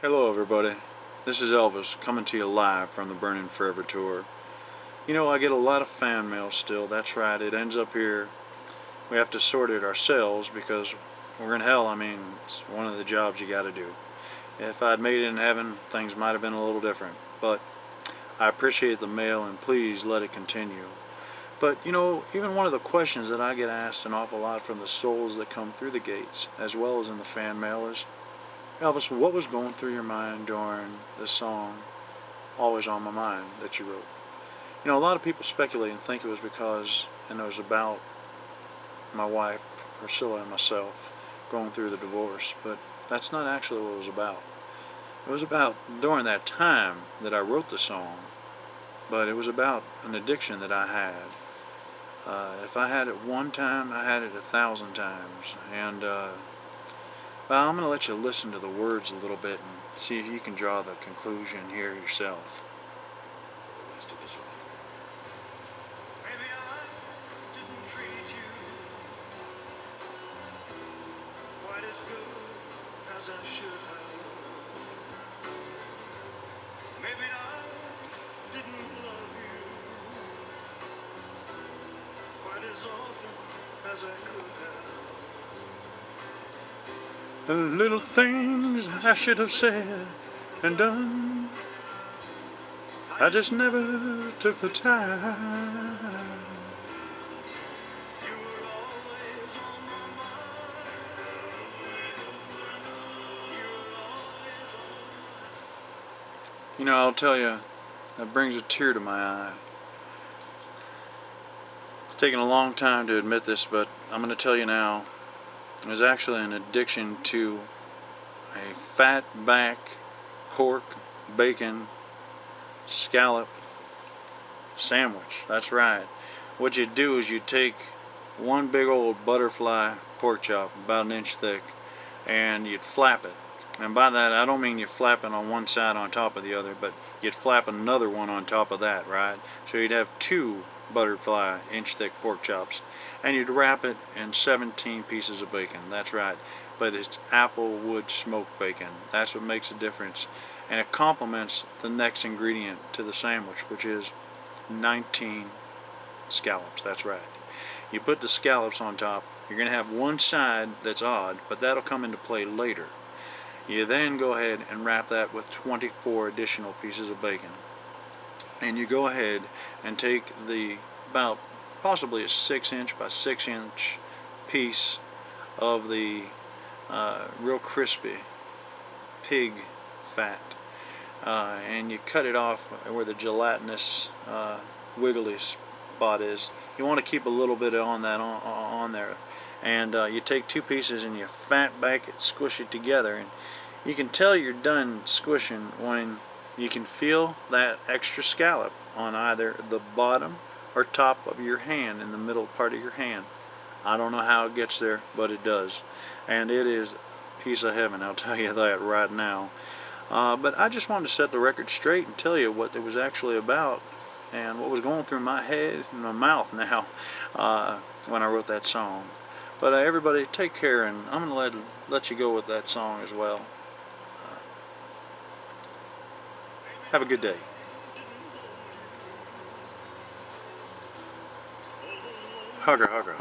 Hello everybody, this is Elvis coming to you live from the Burning Forever tour. You know, I get a lot of fan mail still, that's right, it ends up here. We have to sort it ourselves because we're in hell. I mean, it's one of the jobs you gotta do. If I'd made it in heaven, things might have been a little different, but I appreciate the mail and please let it continue. But you know, even one of the questions that I get asked an awful lot from the souls that come through the gates, as well as in the fan mail, is, Elvis, what was going through your mind during the song Always on My Mind that you wrote? You know, a lot of people speculate and think it was because, and it was about my wife, Priscilla, and myself going through the divorce, but that's not actually what it was about. It was about during that time that I wrote the song, but it was about an addiction that I had. If I had it one time, I had it 1,000 times, and well, I'm going to let you listen to the words a little bit and see if you can draw the conclusion here yourself. Maybe I didn't treat you quite as good as I should have. Maybe I didn't love you quite as often as I could have. The little things I should have said and done, I just never took the time. You were always on my mind. You were always on. You know, I'll tell you, that brings a tear to my eye. It's taken a long time to admit this, but I'm going to tell you now. It was actually an addiction to a fat back pork, bacon, scallop sandwich. That's right. What you do is you take one big old butterfly pork chop, about an inch thick, and you'd flap it. And by that, I don't mean you flap it on one side on top of the other, but you'd flap another one on top of that, right? So you'd have two butterfly inch thick pork chops, and you'd wrap it in 17 pieces of bacon. That's right, but it's apple wood smoked bacon. That's what makes a difference, and it complements the next ingredient to the sandwich, which is 19 scallops. That's right. You put the scallops on top. You're going to have one side that's odd, but that'll come into play later. You then go ahead and wrap that with 24 additional pieces of bacon, and you go ahead and take the about possibly a 6-inch by 6-inch piece of the real crispy pig fat, and you cut it off where the gelatinous wiggly spot is. You want to keep a little bit on that on there, and you take two pieces and you fat back it, squish it together, and you can tell you're done squishing when you can feel that extra scallop on either the bottom or top of your hand, in the middle part of your hand. I don't know how it gets there, but it does, and it is a piece of heaven, I'll tell you that right now. But I just wanted to set the record straight and tell you what it was actually about and what was going through my head and my mouth now when I wrote that song. But everybody take care, and I'm going to let you go with that song as well. Have a good day. Hugger, hugger.